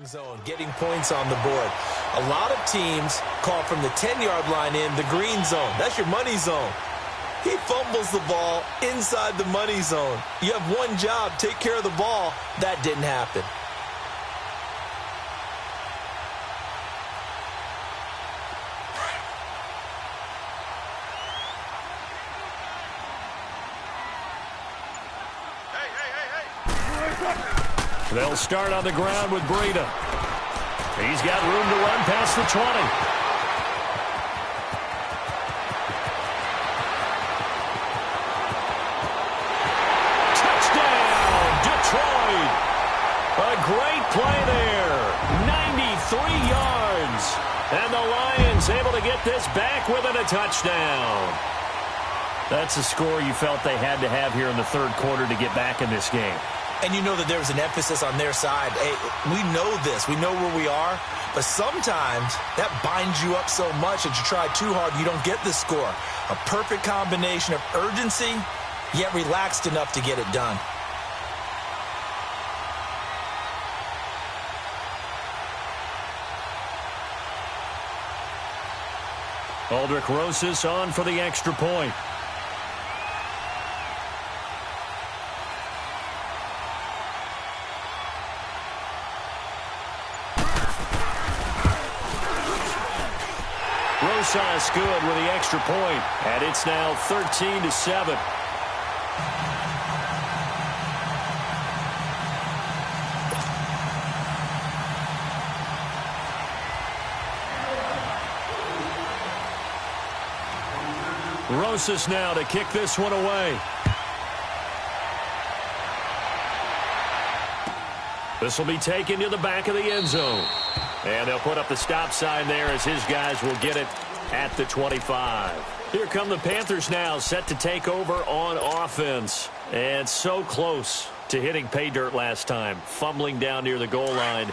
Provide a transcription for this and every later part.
Zone, getting points on the board. A lot of teams call from the 10-yard line in the green zone. That's your money zone. He fumbles the ball inside the money zone. You have one job, take care of the ball. That didn't happen. They'll start on the ground with Breida. He's got room to run past the 20. Touchdown, Detroit. A great play there. 93 yards. And the Lions able to get this back within a touchdown. That's a score you felt they had to have here in the third quarter to get back in this game. And you know that there was an emphasis on their side. Hey, we know this. We know where we are. But sometimes that binds you up so much that you try too hard, you don't get the score. A perfect combination of urgency, yet relaxed enough to get it done. Aldrick Rosas on for the extra point. Rosas good with the extra point, and it's now 13-7. Rosas now to kick this one away. This will be taken to the back of the end zone. And they'll put up the stop sign there as his guys will get it at the 25. Here come the Panthers now, set to take over on offense. And so close to hitting pay dirt last time, fumbling down near the goal line.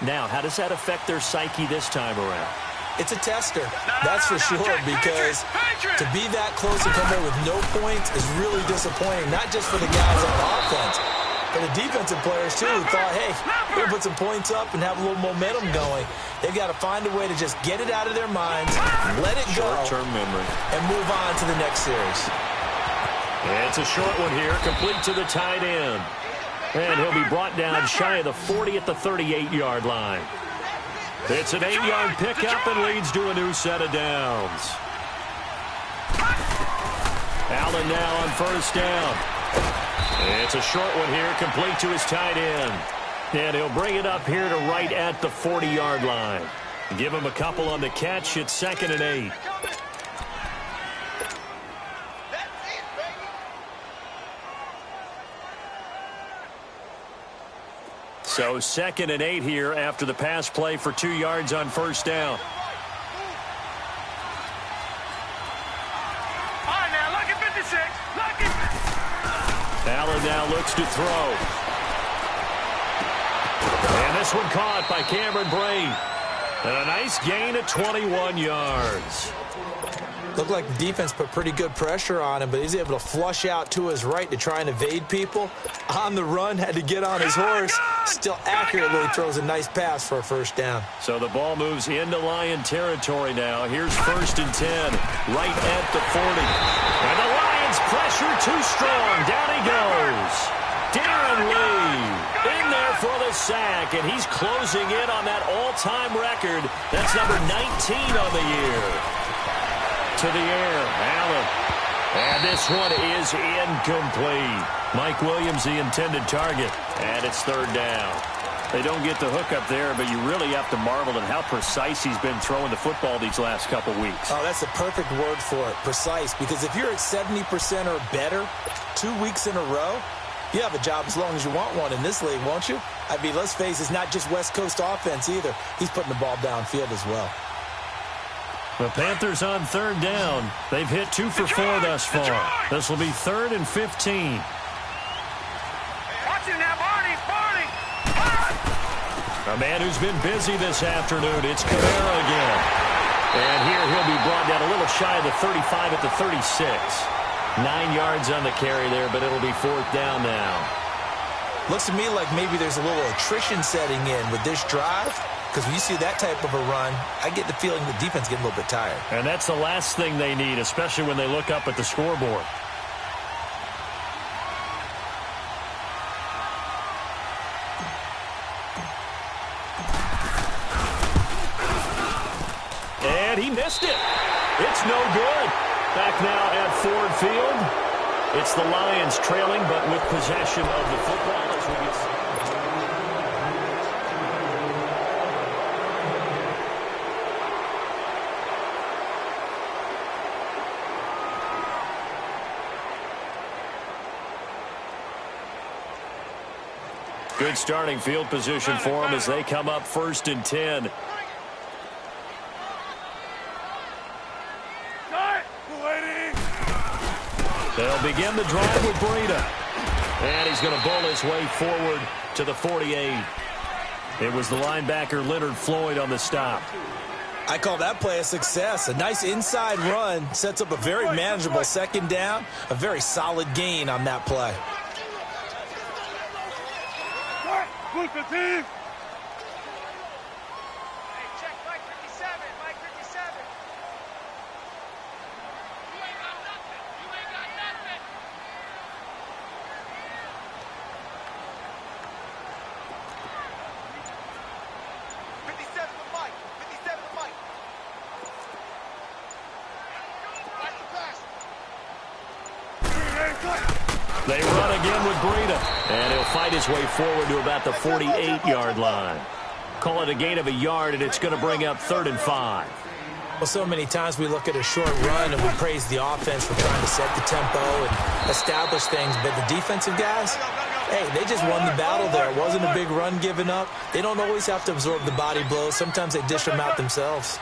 Now, how does that affect their psyche this time around? It's a tester, that's for sure, because to be that close and come away with no points is really disappointing, not just for the guys on offense, but the defensive players, too, who thought, hey, we're going to put some points up and have a little momentum going. They've got to find a way to just get it out of their minds, let it go, short-term memory, and move on to the next series. It's a short one here, complete to the tight end. And he'll be brought down shy of the 40 at the 38-yard line. It's an 8-yard pickup and leads to a new set of downs. Allen now on first down. It's a short one here, complete to his tight end. And he'll bring it up here to right at the 40-yard line. Give him a couple on the catch. It's 2nd and 8. So 2nd and 8 here after the pass play for 2 yards on first down. All right, now, look at 56. Look at... Allen now looks to throw. And this one caught by Cameron Braid. And a nice gain of 21 yards. Looked like the defense put pretty good pressure on him, but he's able to flush out to his right to try and evade people. On the run, had to get on his horse. Still accurately throws a nice pass for a first down. So the ball moves into Lion territory now. Here's 1st and 10, right at the 40. And the Lions pressure too strong. Down he goes. Darren Lee in there for the sack, and he's closing in on that all-time record. That's number 19 on the year. To the air, Allen. And this one is incomplete. Mike Williams, the intended target. And it's 3rd down. They don't get the hook up there, but you really have to marvel at how precise he's been throwing the football these last couple weeks. Oh, that's the perfect word for it, precise. Because if you're at 70% or better 2 weeks in a row, you have a job as long as you want one in this league, won't you? I mean, let's face it, it's not just West Coast offense either. He's putting the ball downfield as well. The Panthers on 3rd down. They've hit 2 for 4 thus far. This will be 3rd and 15. Watch it now, Barney. A man who's been busy this afternoon. It's Kamara again. And here he'll be brought down a little shy of the 35 at the 36. 9 yards on the carry there, but it'll be 4th down now. Looks to me like maybe there's a little attrition setting in with this drive, because when you see that type of a run, I get the feeling the defense getting a little bit tired. And that's the last thing they need, especially when they look up at the scoreboard. And he missed it. It's no good. Back now at Ford Field. It's the Lions trailing, but with possession of the football as we get set. Good starting field position for them as they come up 1st and 10. They'll begin the drive with Breida. And he's going to bowl his way forward to the 48. It was the linebacker Leonard Floyd on the stop. I call that play a success. A nice inside run sets up a very manageable 2nd down. A very solid gain on that play. They run again with Breida. And he'll fight his way forward to about the 48-yard line. Call it a gain of a yard, and it's going to bring up 3rd and 5. Well, so many times we look at a short run and we praise the offense for trying to set the tempo and establish things. But the defensive guys, hey, they just won the battle there. It wasn't a big run given up. They don't always have to absorb the body blows. Sometimes they dish them out themselves.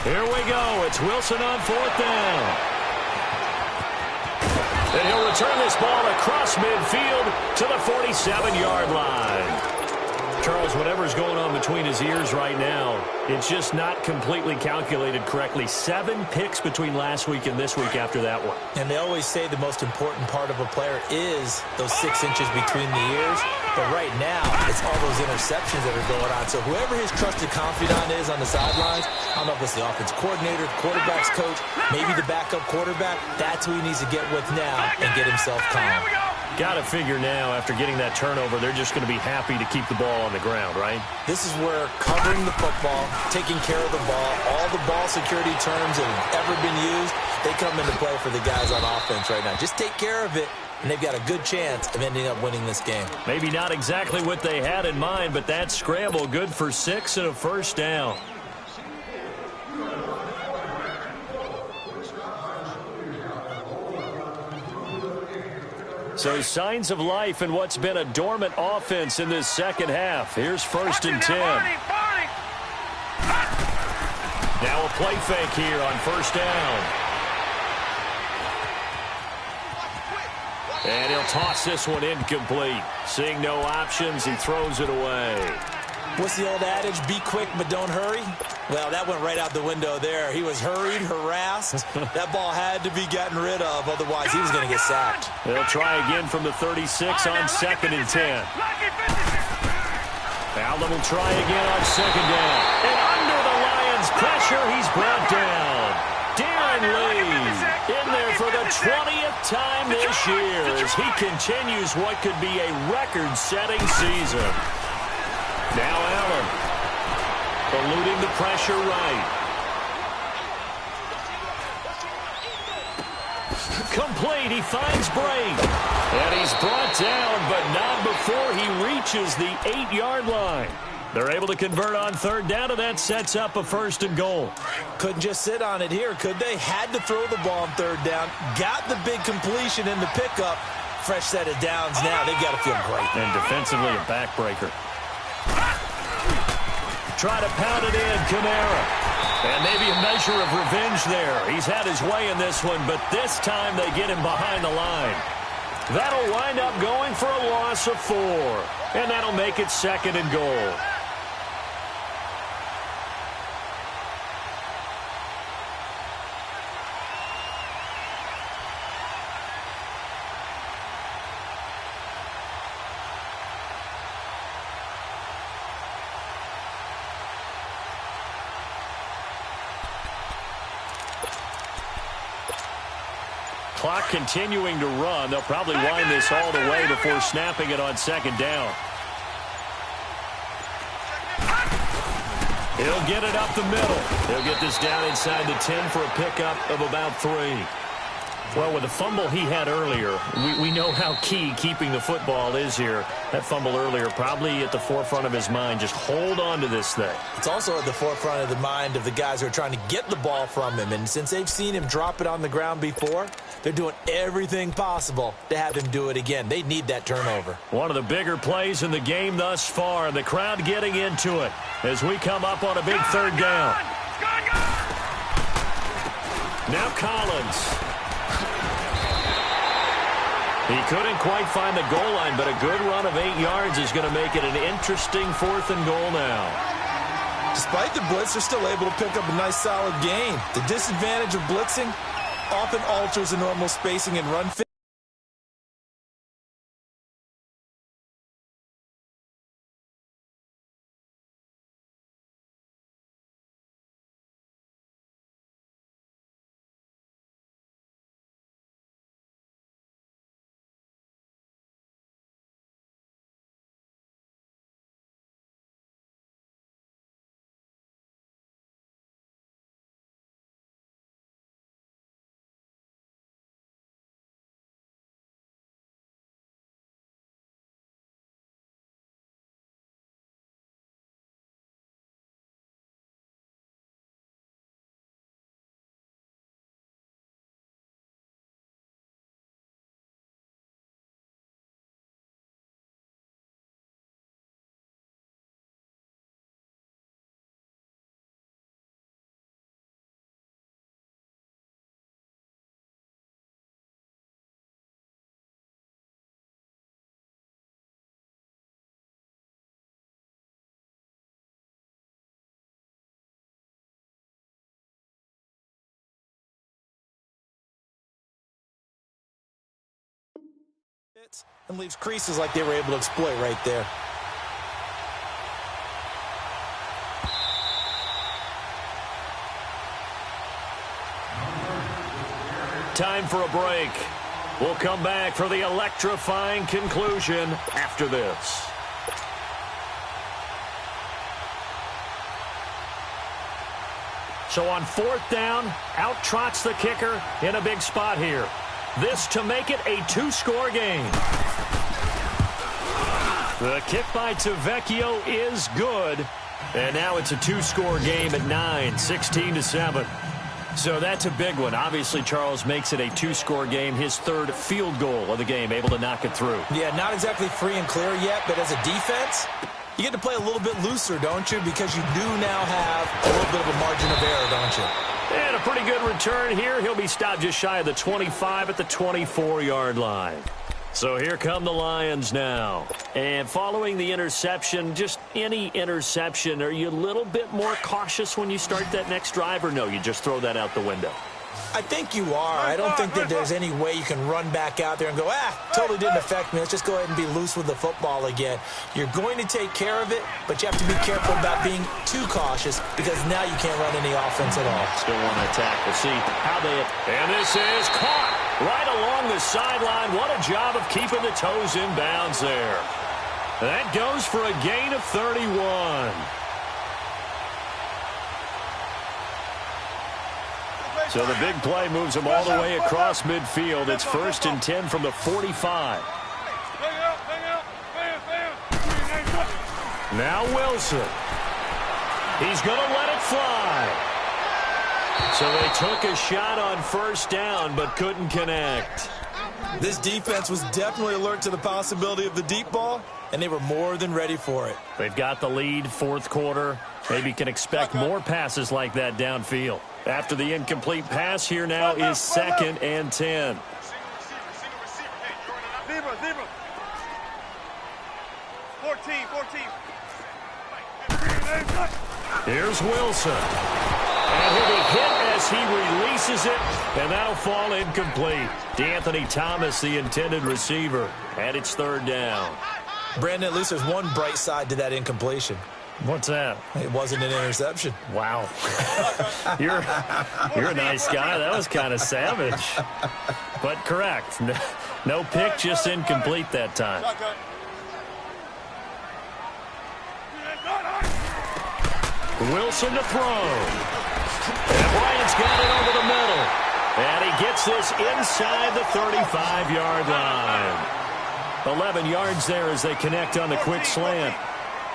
Here we go. It's Wilson on 4th down. And he'll return this ball across midfield to the 47-yard line. Charles, whatever's going on between his ears right now, it's just not completely calculated correctly. 7 picks between last week and this week after that one. And they always say the most important part of a player is those 6 inches between the ears. But right now, it's all those interceptions that are going on. So whoever his trusted confidant is on the sidelines, I don't know if it's the offense coordinator, the quarterback's coach, maybe the backup quarterback, that's who he needs to get with now and get himself calm. Got to figure now, after getting that turnover, they're just going to be happy to keep the ball on the ground, right? This is where covering the football, taking care of the ball, all the ball security terms that have ever been used, they come into play for the guys on offense right now. Just take care of it, and they've got a good chance of ending up winning this game. Maybe not exactly what they had in mind, but that scramble good for 6 and a 1st down. So signs of life in what's been a dormant offense in this 2nd half. Here's 1st and 10. Now a play fake here on 1st down. And he'll toss this one incomplete. Seeing no options, he throws it away. What's the old adage? Be quick, but don't hurry. Well, that went right out the window there. He was hurried, harassed. That ball had to be gotten rid of, otherwise he was going to get sacked. They'll try again from the 36 on 2nd and 10. Allen will try again on 2nd down. And under the Lions' pressure, he's brought down. Darren Lee in there for the 20th time this year as he continues what could be a record-setting season. Now Allen, eluding the pressure right. Complete, he finds Bray. And he's brought down, but not before he reaches the 8-yard line. They're able to convert on 3rd down, and that sets up a 1st and goal. Couldn't just sit on it here, could they? Had to throw the ball on 3rd down. Got the big completion in the pickup. Fresh set of downs now. They've got to feel great. And defensively, a backbreaker. Try to pound it in, Kamara. And maybe a measure of revenge there. He's had his way in this one, but this time they get him behind the line. That'll wind up going for a loss of 4. And that'll make it 2nd and goal. clock continuing to run. They'll probably wind this all the way before snapping it on second down. He'll get it up the middle. He'll get this down inside the 10 for a pickup of about 3. Well, with the fumble he had earlier, we know how key keeping the football is here. That fumble earlier probably at the forefront of his mind. Just hold on to this thing. It's also at the forefront of the mind of the guys who are trying to get the ball from him. And since they've seen him drop it on the ground before, they're doing everything possible to have him do it again. They need that turnover. One of the bigger plays in the game thus far. The crowd getting into it as we come up on a big third down. Now Collins. He couldn't quite find the goal line, but a good run of 8 yards is going to make it an interesting 4th and goal now. Despite the blitz, they're still able to pick up a nice, solid gain. The disadvantage of blitzing often alters the normal spacing and run fit. And leaves creases like they were able to exploit right there. Time for a break. We'll come back for the electrifying conclusion after this. So on 4th down, out trots the kicker in a big spot here. This to make it a 2-score game. The kick by Tavecchio is good. And now it's a 2-score game at 9, 16-7. So that's a big one. Obviously, Charles makes it a 2-score game. His 3rd field goal of the game, able to knock it through. Yeah, not exactly free and clear yet, but as a defense, you get to play a little bit looser, don't you? Because you do now have a little bit of a margin of error, don't you? And a pretty good return here. He'll be stopped just shy of the 25 at the 24-yard line. So here come the Lions now. And following the interception, just any interception, are you a little bit more cautious when you start that next drive, or no, you just throw that out the window? I think you are. I don't think that there's any way you can run back out there and go, totally didn't affect me. Let's just go ahead and be loose with the football again. You're going to take care of it, but you have to be careful about being too cautious because now you can't run any offense at all. Still want to attack. We'll see how they... And this is caught right along the sideline. What a job of keeping the toes in bounds there. That goes for a gain of 31. So the big play moves him all the way across midfield. It's 1st and 10 from the 45. Now Wilson. He's going to let it fly. So they took a shot on 1st down but couldn't connect. This defense was definitely alert to the possibility of the deep ball, and they were more than ready for it. They've got the lead, 4th quarter. Maybe can expect more passes like that downfield. After the incomplete pass, here now is 2nd and 10. Zebra. 14. Here's Wilson. And he'll be hit as he releases it, and that'll fall incomplete. D'Anthony Thomas, the intended receiver, and it's 3rd down. Brandon, at least there's one bright side to that incompletion. What's that? It wasn't an interception. Wow. You're a nice guy. That was kind of savage. But correct. No pick, just incomplete that time. Wilson to throw. And Bryant's got it over the middle. And he gets this inside the 35-yard line. 11 yards there as they connect on the quick slant.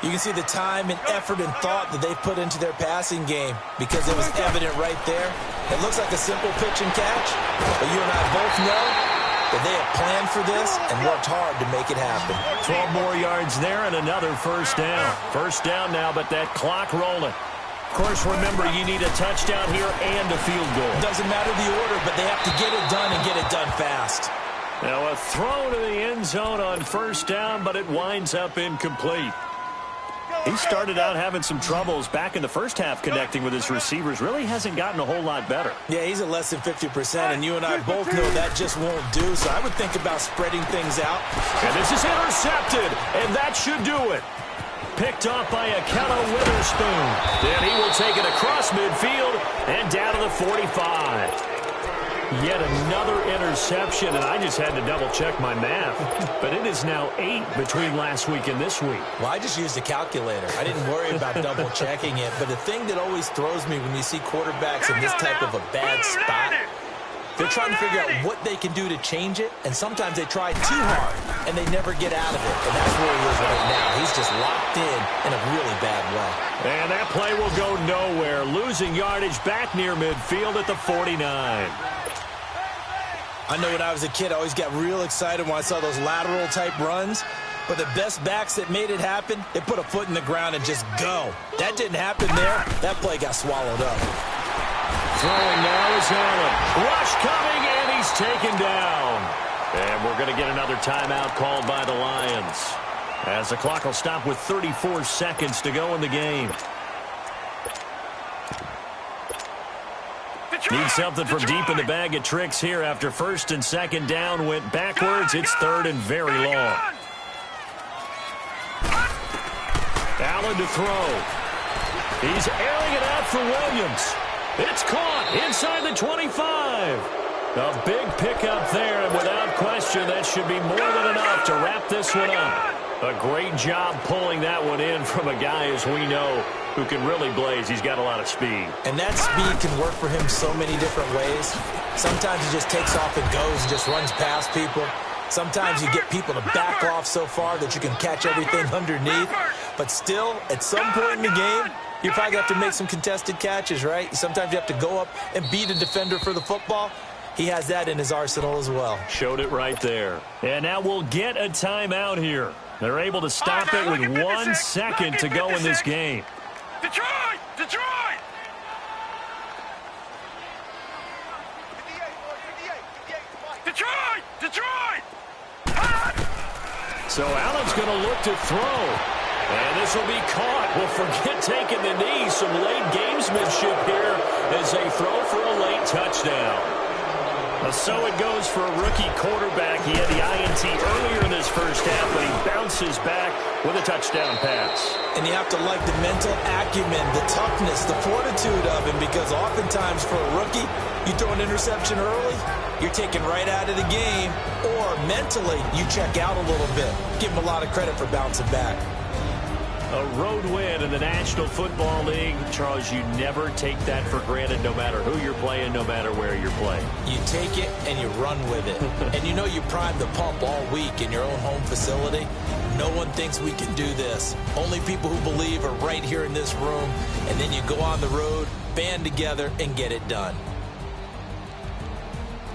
You can see the time and effort and thought that they've put into their passing game because it was evident right there. It looks like a simple pitch and catch, but you and I both know that they have planned for this and worked hard to make it happen. 12 more yards there and another first down. First down now, but that clock rolling. Of course, remember, you need a touchdown here and a field goal. Doesn't matter the order, but they have to get it done and get it done fast. Now a throw to the end zone on first down, but it winds up incomplete. He started out having some troubles back in the first half connecting with his receivers. Really hasn't gotten a whole lot better. Yeah, he's at less than 50%, and you and I both know that just won't do. So I would think about spreading things out. And this is intercepted, and that should do it. Picked off by Akello Witherspoon. Then he will take it across midfield and down to the 45. Yet another interception, and I just had to double-check my math. But it is now 8 between last week and this week. Well, I just used a calculator. I didn't worry about double-checking it. But the thing that always throws me when you see quarterbacks in this type of a bad spot, they're trying to figure out what they can do to change it, and sometimes they try too hard, and they never get out of it. And that's where he is right now. He's just locked in a really bad way. And that play will go nowhere. Losing yardage back near midfield at the 49. I know when I was a kid, I always got real excited when I saw those lateral-type runs. But the best backs that made it happen, they put a foot in the ground and just go. That didn't happen there. That play got swallowed up. Throwing now is Allen. Rush coming, and he's taken down. And we're going to get another timeout called by the Lions, as the clock will stop with 34 seconds to go in the game. Need something from deep in the bag of tricks here after first and second down went backwards. It's third and very long. Allen to throw. He's airing it out for Williams. It's caught inside the 25. A big pickup there, and without question, that should be more than enough to wrap this one up. A great job pulling that one in from a guy, as we know, who can really blaze. He's got a lot of speed. And that speed can work for him so many different ways. Sometimes he just takes off and goes and just runs past people. Sometimes you get people to back off so far that you can catch everything underneath. But still, at some point in the game, you probably have to make some contested catches, right? Sometimes you have to go up and beat a defender for the football. He has that in his arsenal as well. Showed it right there. And now we'll get a timeout here. They're able to stop it with 1 second to go in this game. Detroit! Detroit! Detroit! Detroit! So Allen's going to look to throw. And this will be caught. Well, forget taking the knee. Some late gamesmanship here as they throw for a late touchdown. So it goes for a rookie quarterback. He had the INT earlier in this first half, but he bounces back with a touchdown pass. And you have to like the mental acumen, the toughness, the fortitude of him, because oftentimes for a rookie, you throw an interception early, you're taken right out of the game, or mentally, you check out a little bit. Give him a lot of credit for bouncing back. A road win in the National Football League. Charles, you never take that for granted, no matter who you're playing, no matter where you're playing. You take it and you run with it. And you know you primed the pump all week in your own home facility. No one thinks we can do this. Only people who believe are right here in this room. And then you go on the road, band together, and get it done.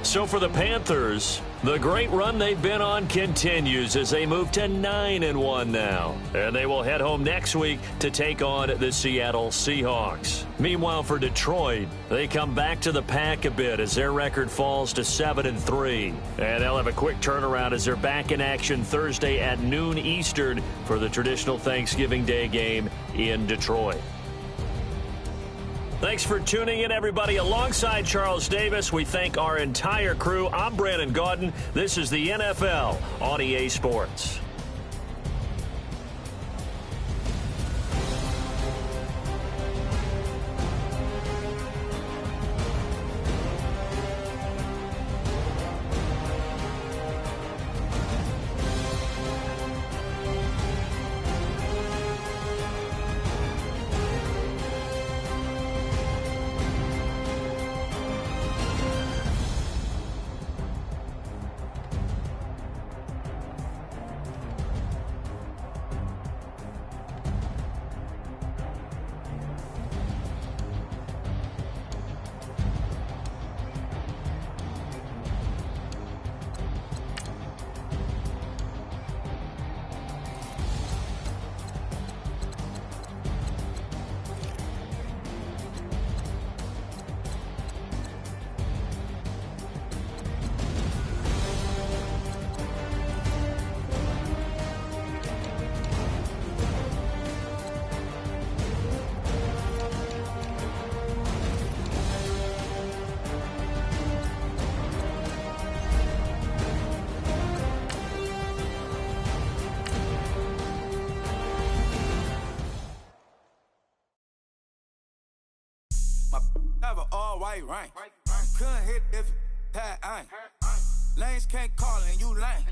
So for the Panthers, the great run they've been on continues as they move to 9-1 now. And they will head home next week to take on the Seattle Seahawks. Meanwhile, for Detroit, they come back to the pack a bit as their record falls to 7-3. And they'll have a quick turnaround as they're back in action Thursday at noon Eastern for the traditional Thanksgiving Day game in Detroit. Thanks for tuning in, everybody. Alongside Charles Davis, we thank our entire crew. I'm Brandon Gaudin. This is the NFL on EA Sports. Have an all-white ring. Couldn't hit if it had ain't. Lanes can't call and you lame.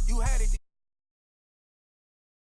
You had it,